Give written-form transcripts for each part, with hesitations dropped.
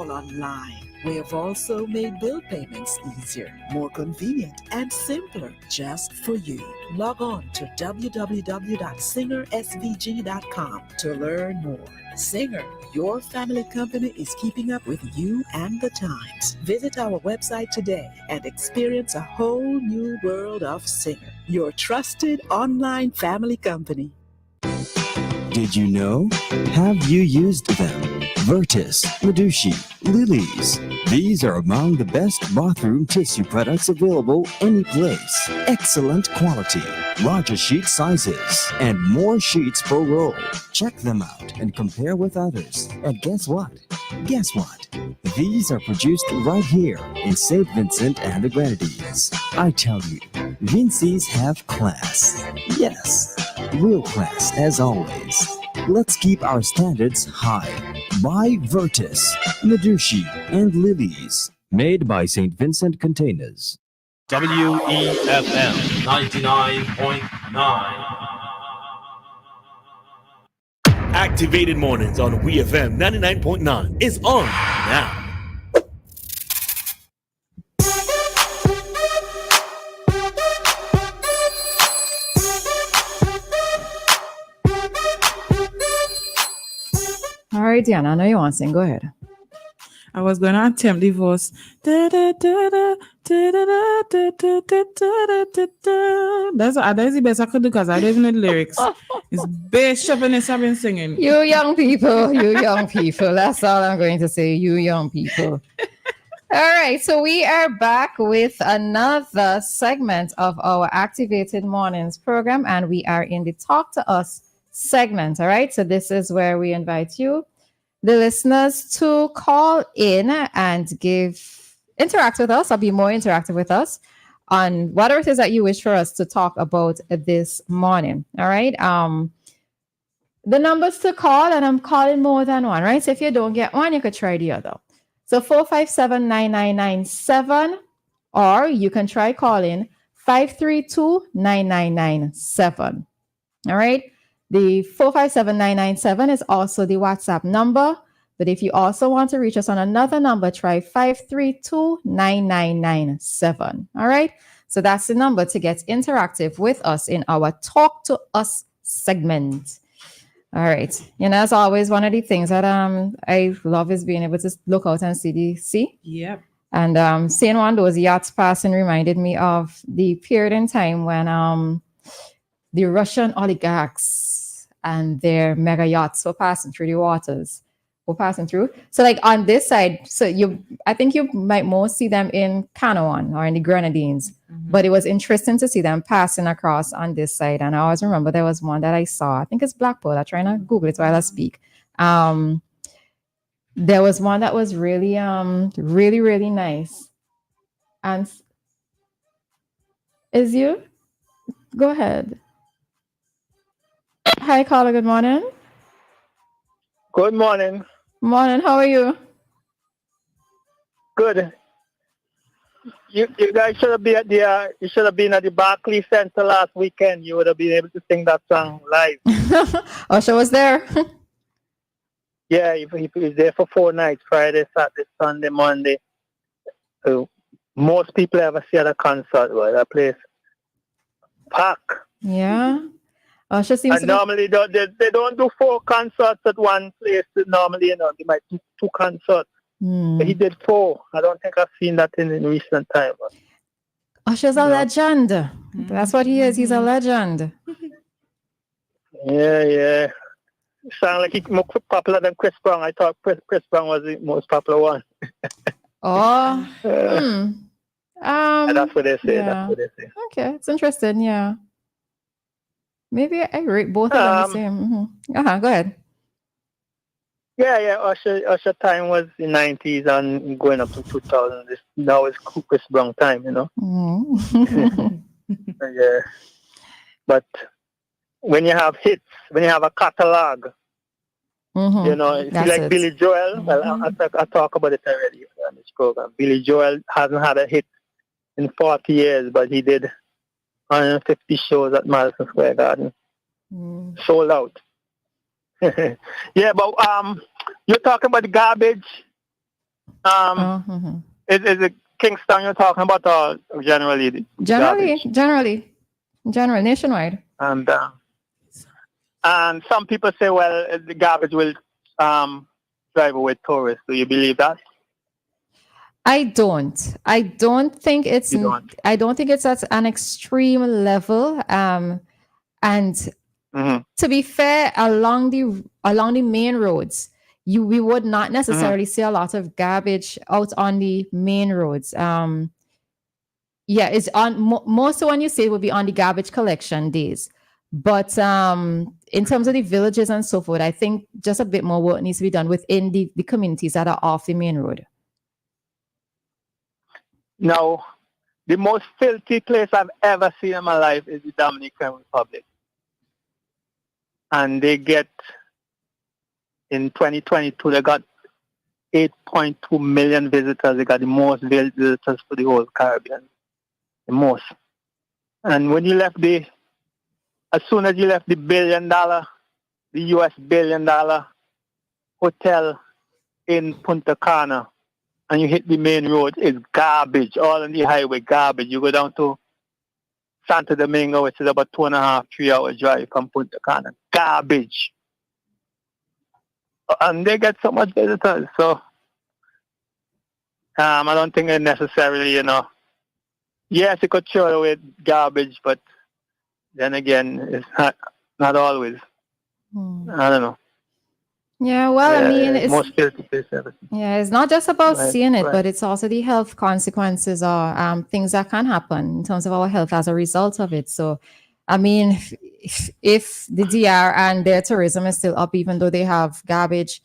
all online. We have also made bill payments easier, more convenient, and simpler just for you. Log on to www.singersvg.com to learn more. Singer, your family company is keeping up with you and the times. Visit our website today and experience a whole new world of Singer, your trusted online family company. Did you know? Have you used them? Vertus, Medushi, Lilies. These are among the best bathroom tissue products available any place. Excellent quality, larger sheet sizes, and more sheets per roll. Check them out and compare with others. And guess what? Guess what? These are produced right here in St. Vincent and the Grenadines. I tell you, Vinci's have class. Yes, real class as always. Let's keep our standards high. Buy Vertus, Medushi, and Lilies. Made by St. Vincent Containers. WEFM 99.9. Activated Mornings on WEFM 99.9 is on now. All right, Dianna, I know you want to sing. Go ahead. I was going to attempt the verse. That's the best I could do because I don't even know the lyrics. It's best chauvinist I've been singing. You young people. That's all I'm going to say. You young people. All right, so we are back with another segment of our Activated Mornings program, and we are in the Talk to Us segment. All right, so this is where we invite you, the listeners, to call in and interact with us or be more interactive with us on whatever it is that you wish for us to talk about this morning. All right. The numbers to call, and I'm calling more than one, right? So if you don't get one, you could try the other. So 457-9997, or you can try calling 532-9997. All right. The 457-997 is also the WhatsApp number. But if you also want to reach us on another number, try 532-9997. All right. So that's the number to get interactive with us in our Talk to Us segment. All right. You know, as always, one of the things that I love is being able to look out and see the sea. Yep. And seeing one of those yachts passing reminded me of the period in time when the Russian oligarchs and their mega yachts were passing through the waters. So like on this side, I think you might most see them in Canoan or in the Grenadines, but it was interesting to see them passing across on this side. And I always remember there was one that I saw, I think it's Blackpool. I'm trying to Google it while I speak. There was one that was really, really, really nice. And is you? Go ahead. Hi, caller. Good morning. Good morning. Morning. How are you? Good. You guys should have been at the Barclays Center last weekend. You would have been able to sing that song live. Usher was there. Yeah, he was there for 4 nights: Friday, Saturday, Sunday, Monday. So most people ever see at a concert, well, that place pack. Yeah. Usher seems and normally they don't do 4 concerts at one place. Normally, they might do 2 concerts. He did 4. I don't think I've seen that in recent time. Usher's a legend. That's what he is. He's a legend. Yeah. Sound like he's more popular than Chris Brown. I thought Chris Brown was the most popular one. That's what they say. Yeah. That's what they say. Okay, it's interesting. Yeah. Maybe I rate both of them the same. Go ahead. Yeah. Usher time was the 90s and going up to 2000. Now it's Chris Brown time, Yeah. But when you have hits, when you have a catalog, it's like Billy Joel. Well, I talk about it already on this program. Billy Joel hasn't had a hit in 40 years, but he did 150 shows at Madison Square Garden. Sold out. Yeah, but you're talking about the garbage. Is it Kingston you're talking about, or generally? Generally, nationwide. And some people say, well, the garbage will drive away tourists. Do you believe that? I don't think it's. I don't think it's at an extreme level. And to be fair, along the main roads, we would not necessarily see a lot of garbage out on the main roads. It's on most of when you say it would be on the garbage collection days. But in terms of the villages and so forth, I think just a bit more work needs to be done within the communities that are off the main road. Now, the most filthy place I've ever seen in my life is the Dominican Republic. And they get, in 2022, they got 8.2 million visitors. They got the most visitors for the whole Caribbean. The most. And when you left as soon as you left the US $1 billion hotel in Punta Cana, and you hit the main road, it's garbage, all on the highway, garbage. You go down to Santo Domingo, which is about 2.5, 3 hour drive from Punta Cana. Garbage. And they get so much visitors. So I don't think it necessarily, yes, it could throw away garbage, but then again, it's not always. I don't know. Yeah, well, I mean, it's most filthy place ever. Yeah, it's not just about seeing it, but it's also the health consequences or things that can happen in terms of our health as a result of it. So, I mean, if the DR and their tourism is still up, even though they have garbage,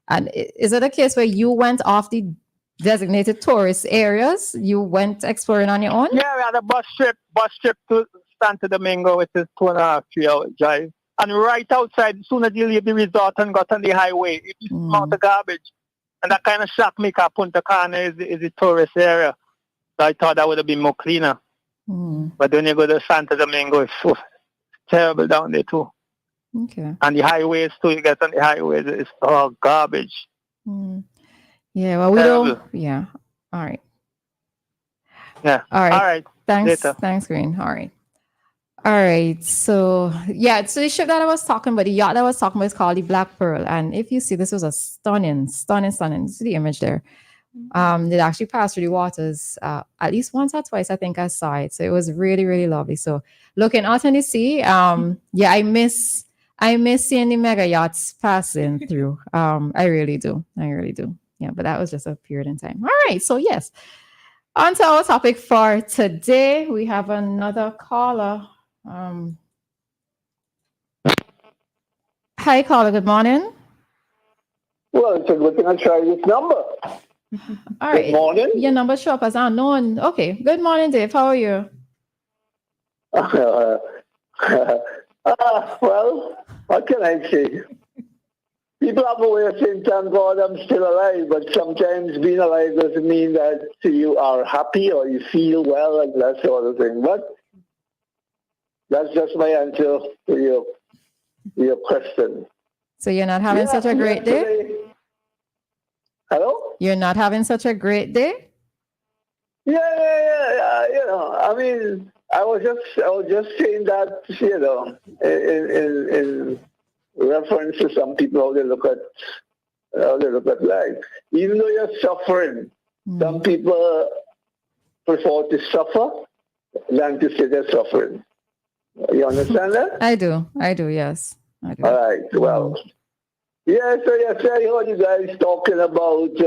and is it a case where you went off the designated tourist areas? You went exploring on your own? Yeah, we had a bus trip to Santo Domingo, which is 2.5, 3 hour drive. And right outside, as soon as you leave the resort and got on the highway, it is amount of garbage. And that kind of shocked me because Punta Cana is the tourist area. So I thought that would have been more cleaner. But when you go to Santo Domingo, it's so terrible down there too. Okay. And the highways too, you get on the highways, it's all garbage. Yeah, well, we don't. Yeah. All right. Yeah. All right. Thanks. Later. Thanks, Green. All right. All right. So the ship that I was talking about, the yacht that I was talking about is called the Black Pearl. And if you see, this was a stunning. See the image there. It actually passed through the waters at least once or twice, I think I saw it. So it was really, really lovely. So looking out on the sea, I miss seeing the mega yachts passing through. I really do. Yeah, but that was just a period in time. All right. So yes. On to our topic for today. We have another caller. Hi, caller. Good morning. Well, it's a good thing I tried this number. All right. Good morning. Your number show up as unknown. Okay. Good morning, Dave. How are you? Well, what can I say? People have a way of saying, thank God I'm still alive, but sometimes being alive doesn't mean that you are happy or you feel well and that sort of thing. But that's just my answer to your question. So you're not having such a great day? Hello? You're not having such a great day? Yeah. I mean, I was just saying that, in reference to some people how they look at life. Even though you're suffering, some people prefer to suffer than to say they're suffering. You understand that? I do. Yes, I do. All right. Well, yeah. So I heard you guys talking about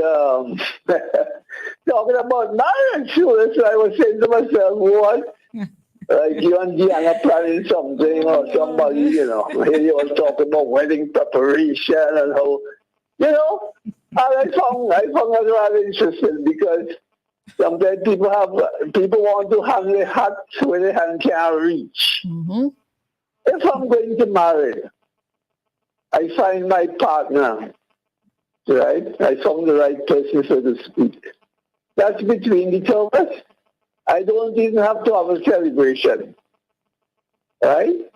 marriage. So I was saying to myself, what? Like you and Dianna planning something or somebody, here you was talking about wedding preparation and how, and I found that rather interesting because sometimes people want to hang their hat where their hand can't reach. If I'm going to marry, I find my partner, right? I found the right person, so to speak. That's between the two of us. I don't even have to have a celebration, right?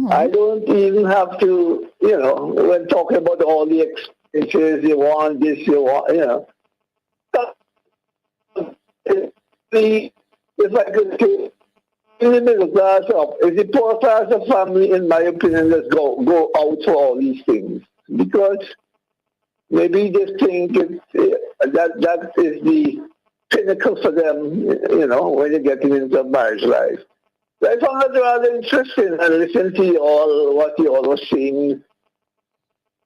I don't even have to, when talking about all the expenses you want, this you want, if I could say, in the middle class up, if the poor class of family, in my opinion, let's go out for all these things. Because maybe they think that is the pinnacle for them, when you're getting into marriage life. So I found that rather interesting and listen to what you all were saying,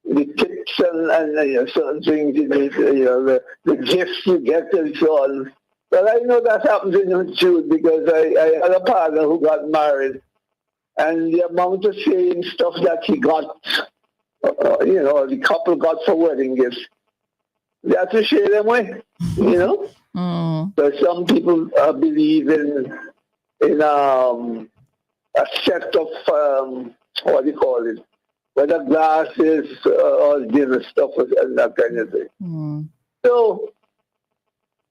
the tips and certain things, the gifts you get and so on. Well, I know that happens in Jude because I had a partner who got married, and the amount of same stuff that he got, the couple got for wedding gifts, they have to share them with, So some people believe in a set of, what do you call it, whether glasses or dinner stuff and that kind of thing. So,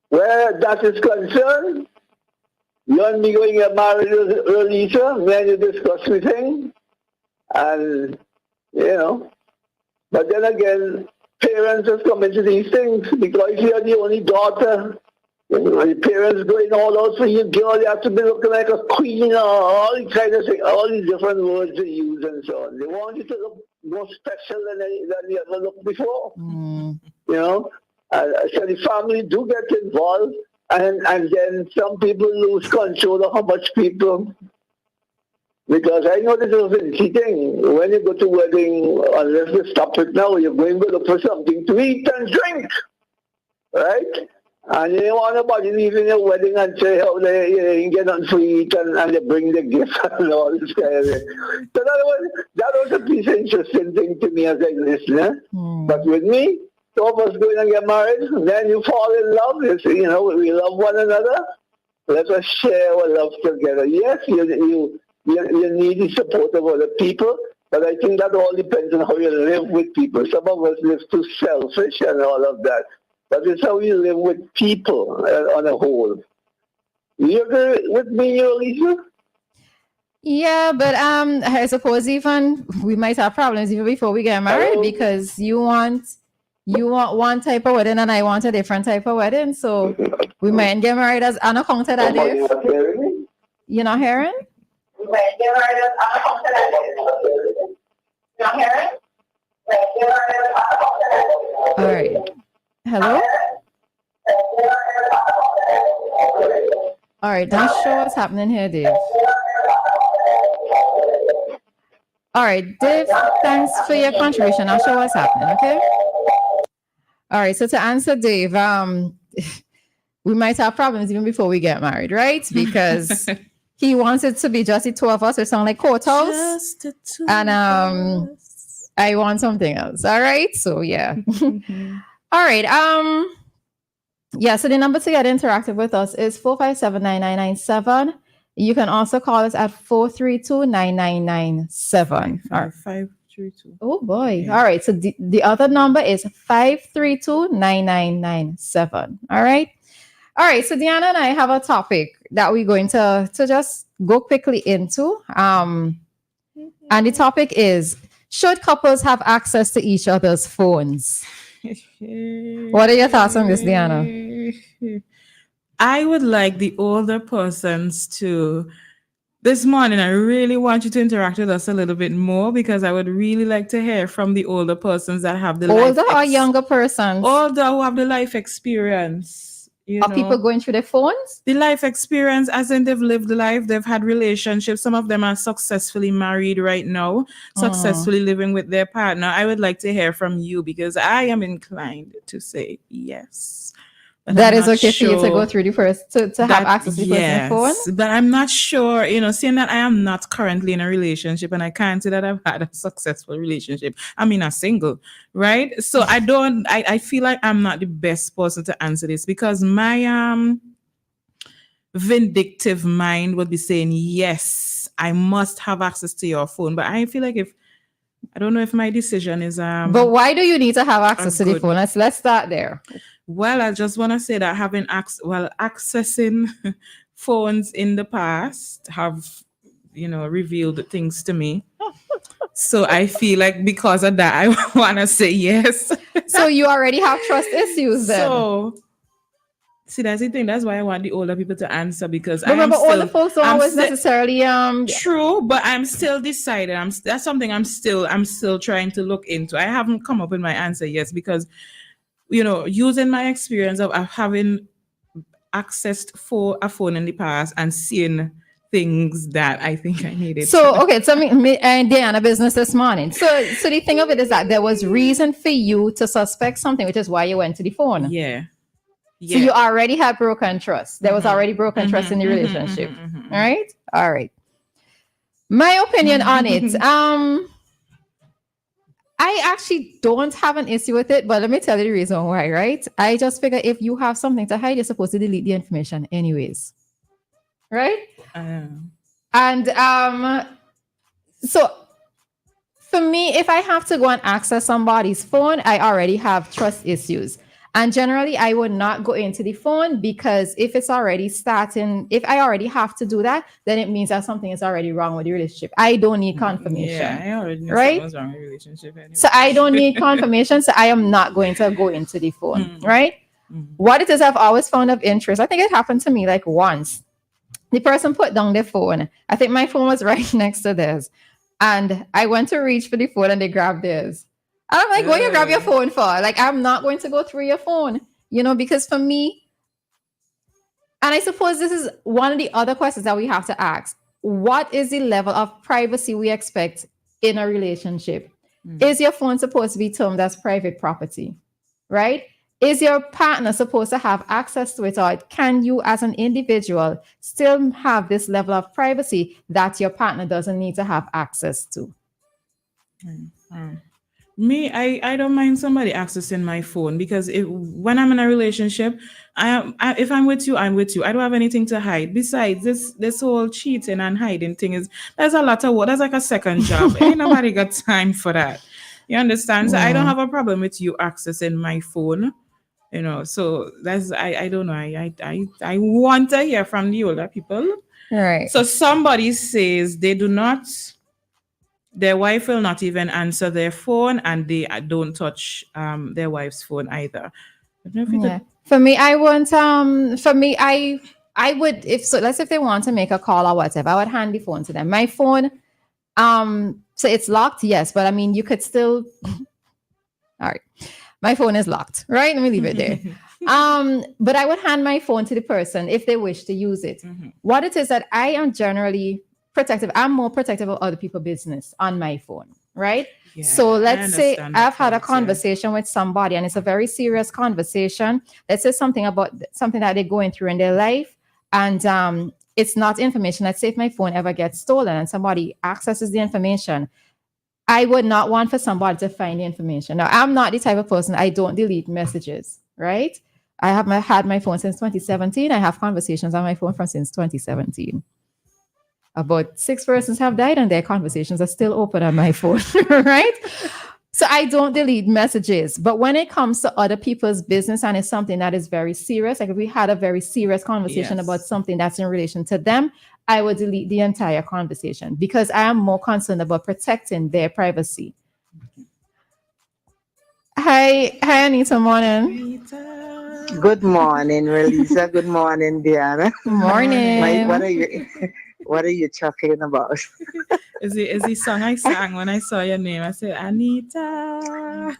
where that is concerned, you and me going to get married, Roleza, me and you discuss everything, and, but then again, parents have come into these things because you're the only daughter. Your parents going all out for you, girl, you have to be looking like a queen, or all these kind of things, all these different words they use and so on. They want you to look more special than you ever looked before, So the family do get involved, and then some people lose control of how much people, because I know this is a cheating. When you go to wedding, unless you stop it now, you're going to look for something to eat and drink, right? And you don't want nobody leaving your wedding and say, oh, they get on to eat and they bring the gifts and all this kind of thing. So that was a piece of interesting thing to me as a listener. But with me, two of us going to get married, then you fall in love. You say, we love one another. Let us share our love together. Yes, you need the support of other people, but I think that all depends on how you live with people. Some of us live too selfish and all of that. But it's how you live with people on a whole. You agree with me, Roleza? Yeah, but I suppose even we might have problems even before we get married because you want one type of wedding and I want a different type of wedding. So we might get married as unaccounted at it. You're not hearing? We might get married as unaccounted at it. You're not hearing? All right. Hello? All right, not sure what's happening here, Dave. All right, Dave, thanks for your contribution. Not sure what's happening, okay? All right, so to answer Dave, we might have problems even before we get married, right? Because he wants it to be just the two of us, or sound like courthouse. And I want something else. All right, so yeah. All right. So the number to get interactive with us is 457-9997. You can also call us at 432-9997. 532. Oh boy. Yeah. All right. So the other number is 532-9997. All right. All right. So Dianna and I have a topic that we're going to just go quickly into. And the topic is, should couples have access to each other's phones? What are your thoughts on this, Dianna? I would like the older persons to, this morning, I really want you to interact with us a little bit more because I would really like to hear from the older persons that have the older or younger persons? Older who have the life experience. Are people going through their phones? The life experience, as in they've lived life, they've had relationships. Some of them are successfully married right now, successfully living with their partner. I would like to hear from you because I am inclined to say yes. That is okay for you to go through the first, to have access to the person's phone? But I'm not sure, seeing that I am not currently in a relationship and I can't say that I've had a successful relationship. I'm in a single, right? So I feel like I'm not the best person to answer this because my vindictive mind would be saying, yes, I must have access to your phone. But I feel like I don't know if my decision is But why do you need to have access to the phone? Let's start there. Well, I just want to say that accessing phones in the past have, revealed things to me. So I feel like because of that, I want to say yes. So you already have trust issues then? See, that's the thing. That's why I want the older people to answer, because remember, older folks don't always necessarily true, but I'm still decided. That's something I'm still trying to look into. I haven't come up with my answer yet, because using my experience of having accessed for a phone in the past and seeing things that I think I needed. So, okay, so me and Dianna business this morning. So the thing of it is that there was reason for you to suspect something, which is why you went to the phone. Yeah. So you already had broken trust. There was already broken trust in the relationship. All right? All right. My opinion on it. I actually don't have an issue with it, but let me tell you the reason why, right? I just figure if you have something to hide, you're supposed to delete the information anyways. Right? And so for me, if I have to go and access somebody's phone, I already have trust issues. And generally, I would not go into the phone, because if it's already starting, if I already have to do that, then it means that something is already wrong with the relationship. I don't need confirmation. Yeah, I already know right? something's wrong with the relationship anyway. So I don't need confirmation. So I am not going to go into the phone, right? What it is I've always found of interest, I think it happened to me like once. The person put down their phone. I think my phone was right next to theirs. And I went to reach for the phone and they grabbed theirs. And I'm like, what you grab your phone for? Like, I'm not going to go through your phone, because for me, and I suppose this is one of the other questions that we have to ask. What is the level of privacy we expect in a relationship? Is your phone supposed to be termed as private property, right? Is your partner supposed to have access to it, or can you as an individual still have this level of privacy that your partner doesn't need to have access to? Me, I don't mind somebody accessing my phone, because when I'm in a relationship, if I'm with you, I'm with you. I don't have anything to hide. Besides, this whole cheating and hiding thing there's a lot of work. That's like a second job. Ain't nobody got time for that. You understand? So I don't have a problem with you accessing my phone. So that's I don't know. I want to hear from the older people. Right. So somebody says their wife will not even answer their phone, and they don't touch their wife's phone either. For me, I want I would, let's say if they want to make a call or whatever, I would hand the phone to them. My phone, so it's locked, yes, but I mean you could still all right. My phone is locked, right? Let me leave it there. But I would hand my phone to the person if they wish to use it. What it is that I am generally protective. I'm more protective of other people's business on my phone, right? Yeah, so let's say I've had a conversation with somebody and it's a very serious conversation. Let's say something about something that they're going through in their life, and it's not information. Let's say if my phone ever gets stolen and somebody accesses the information, I would not want for somebody to find the information. Now, I'm not the type of person, I don't delete messages, right? I have had my phone since 2017. I have conversations on my phone from since 2017. About 6 persons have died and their conversations are still open on my phone, right? So I don't delete messages. But when it comes to other people's business and it's something that is very serious, like if we had a very serious conversation about something that's in relation to them, I would delete the entire conversation because I am more concerned about protecting their privacy. Hi, Anita. Morning. Good morning, Roleza. Good morning, Dianna. Morning. What are you chuckling about? Is the song I sang when I saw your name? I said, Anita.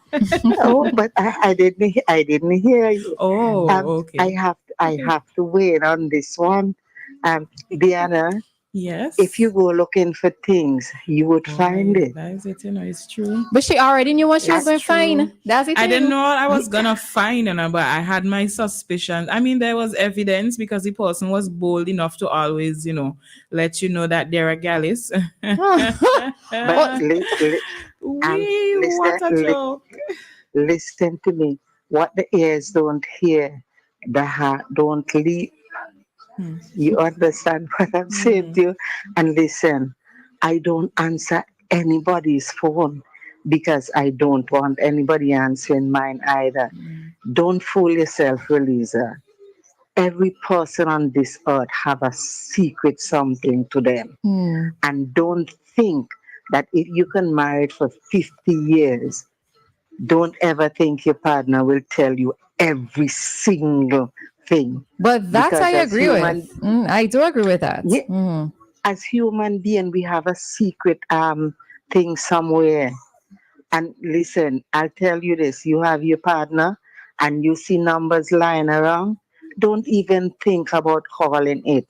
Oh, but I didn't hear you. Oh, okay. I have to wait on this one. Dianna. Yes. If you go looking for things, you would find it. That is it, it's true. But she already knew what she was going to find. That's it. I didn't know what I was going to find, but I had my suspicions. I mean, there was evidence because the person was bold enough to always, let you know that they're a gallus. But listen to me. What the ears don't hear, the heart don't leap. You understand what I'm saying to you? And listen, I don't answer anybody's phone because I don't want anybody answering mine either. Don't fool yourself, Roleza. Every person on this earth have a secret something to them. And don't think that if you can marry it for 50 years, don't ever think your partner will tell you every single thing. But that Because I as agree human, with. I do agree with that. Yeah, as human being, we have a secret thing somewhere. And listen, I'll tell you this: you have your partner, and you see numbers lying around. Don't even think about calling it,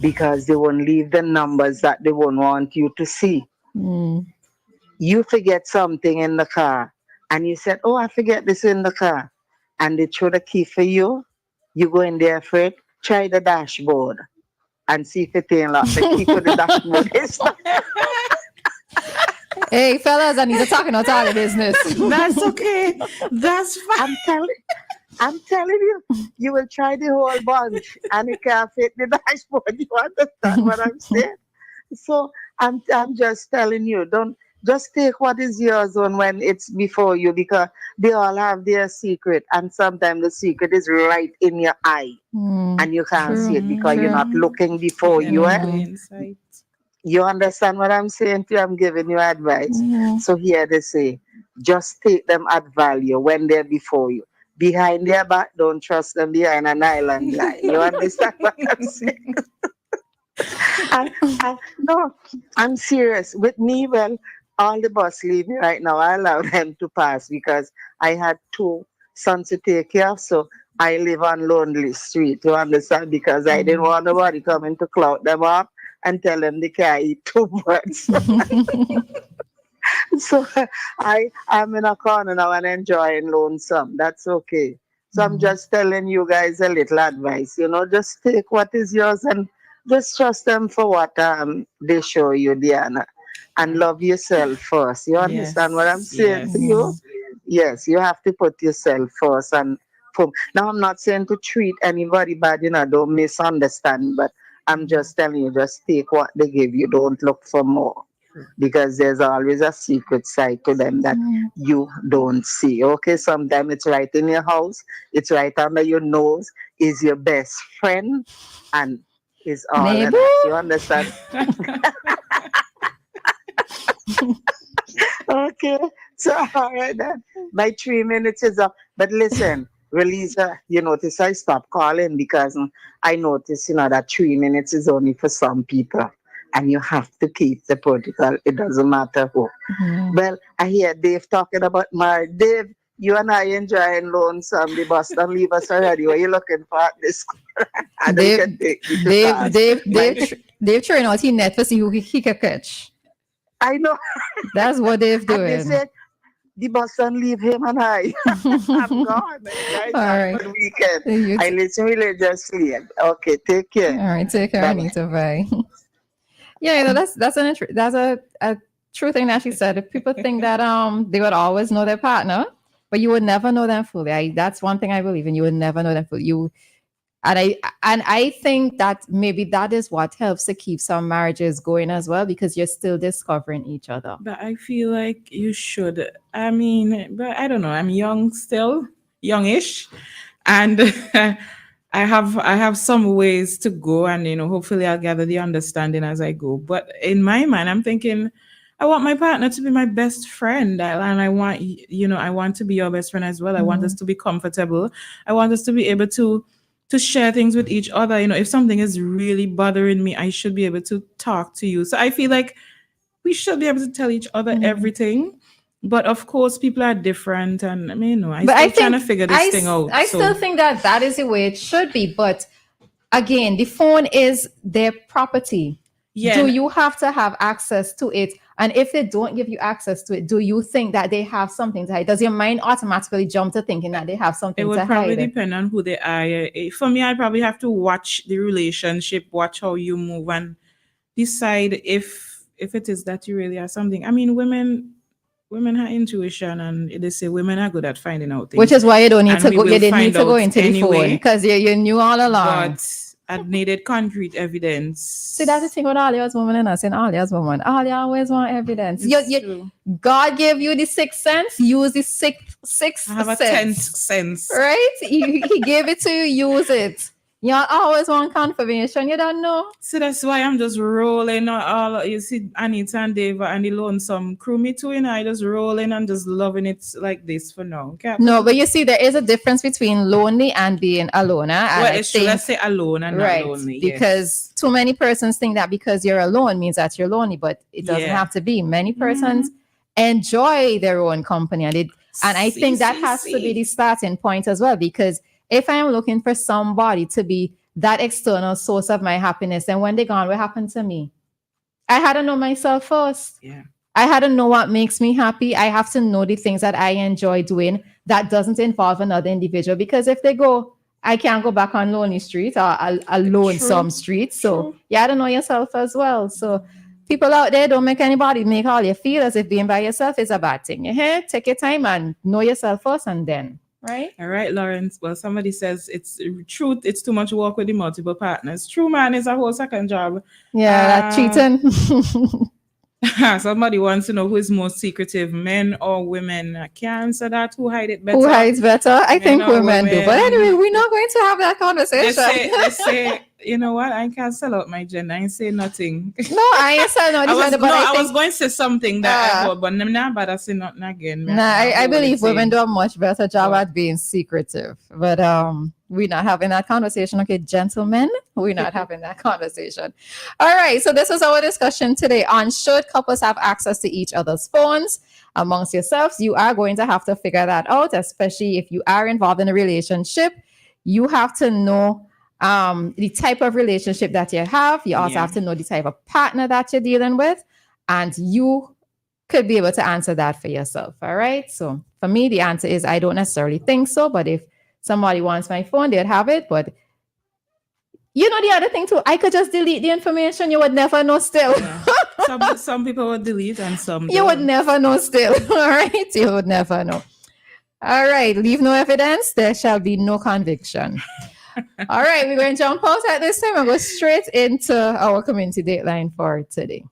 because they won't leave the numbers that they won't want you to see. You forget something in the car, and you said, "Oh, I forget this in the car," and they throw the key for you. You go in there for it. Try the dashboard and see if it ain't locked. The key for the dashboard is locked. Hey, fellas, I need to talk about all the business. That's okay. That's fine. I'm telling you, you will try the whole bunch and it can't fit the dashboard. You understand what I'm saying? So I'm just telling you, don't just take what is yours on when it's before you, because they all have their secret, and sometimes the secret is right in your eye and you can't see it because you're not looking before you. You understand what I'm saying to you? I'm giving you advice. So here they say, just take them at value when they're before you. Behind their back, don't trust them behind an island line. You understand what I'm saying? No, I'm serious. With me, well, all the bus leave me right now. I allow them to pass because I had 2 sons to take care of. So I live on Lonely Street, you understand? Because I didn't want nobody coming to clout them up and tell them they can't eat 2 birds. So I'm in a corner now and enjoying lonesome. That's okay. So I'm just telling you guys a little advice. Just take what is yours and just trust them for what they show you, Dianna. And love yourself first. You understand what I'm saying to you? Yes, you have to put yourself first. And now I'm not saying to treat anybody bad, don't misunderstand, but I'm just telling you, just take what they give you. Don't look for more. Because there's always a secret side to them that you don't see. Okay, sometimes it's right in your house, it's right under your nose, is your best friend, and is all of that. You understand? Okay, so all right then. My 3 minutes is up. But listen, Roleza, you notice I stopped calling because I noticed, that 3 minutes is only for some people. And you have to keep the protocol. It doesn't matter who. Well, I hear Dave talking about marriage. Dave, you and I enjoying lonesome. The bus don't leave us already. What are you looking for at this? Dave trying out his net to see who he can catch. I know. That's what Dave doing. And they said, the bus don't leave him and I. I'm gone. Guys, all right. Good weekend. I literally just sleep. Okay, take care. All right, take care, Anita. Bye. Yeah, that's a true thing that she said. If people think that they would always know their partner, but you would never know them fully. That's one thing I believe in. You would never know them fully. And I think that maybe that is what helps to keep some marriages going as well, because you're still discovering each other. But I feel like you should. I mean, but I don't know. I'm young still, youngish, and I have some ways to go, and hopefully I'll gather the understanding as I go. But in my mind, I'm thinking, I want my partner to be my best friend, and I want I want to be your best friend as well. I want us to be comfortable. I want us to be able to share things with each other. If something is really bothering me, I should be able to talk to you. So I feel like we should be able to tell each other everything. But of course, people are different, and I'm trying to figure this thing out. I still think that is the way it should be. But again, the phone is their property. Yeah. Do you have to have access to it? And if they don't give you access to it, do you think that they have something to hide? Does your mind automatically jump to thinking that they have something to hide? It would probably depend on who they are. For me, I'd probably have to watch the relationship, watch how you move, and decide if it is that you really are something. I mean, women have intuition, and they say women are good at finding out things. Which is why you don't need to go. You didn't need to go into the phone because you knew all along. But I needed concrete evidence. See, that's the thing with all y'all's women and us and all y'all's women. All y'all always want evidence. True. God gave you the 6th sense. Use the sixth I have a 10th sense. Right? He gave it to you. Use it. You always want confirmation. You don't know. So that's why I'm just rolling all. You see, Anita and Dave and the lonesome crew, me too. I just rolling and just loving it like this for now. Okay? No, but you see, there is a difference between lonely and being alone. Well, it's true. Let's say alone and not lonely. Because too many persons think that because you're alone means that you're lonely, but it doesn't have to be. Many persons enjoy their own company, and I think that has to be the starting point as well, because if I am looking for somebody to be that external source of my happiness, and when they're gone, what happened to me? I had to know myself first. Yeah. I had to know what makes me happy. I have to know the things that I enjoy doing that doesn't involve another individual, because if they go, I can't go back on lonely street or a lonesome street. So you have to know yourself as well. So people out there, don't make anybody make all you feel as if being by yourself is a bad thing. Take your time and know yourself first, and then. Right. All right, Lawrence. Well, somebody says it's truth. It's too much work with the multiple partners. True, man, is a whole second job. Yeah, that cheating. Somebody wants to know who is most secretive, men or women. I can't answer that. Who hide it better? Who hides better? I think women do. But anyway, we're not going to have that conversation. They say, you know what? I can't sell out my gender. I ain't say nothing. No, I ain't saying nothing. I was going to say something that I thought, but I'm not about to say nothing again. I believe women do a much better job at being secretive. But we're not having that conversation. Okay, gentlemen, we're not having that conversation. All right, so this was our discussion today on should couples have access to each other's phones amongst yourselves. You are going to have to figure that out, especially if you are involved in a relationship. You have to know the type of relationship that you have. You also have to know the type of partner that you're dealing with, and you could be able to answer that for yourself. All right. So for me, the answer is I don't necessarily think so, but if somebody wants my phone, they'd have it. But you know, the other thing too, I could just delete the information. You would never know still. Yeah. Some people would delete and some you would never know still. All right. You would never know. All right. Leave no evidence. There shall be no conviction. All right, we're going to jump out at this time and go straight into our community dateline for today.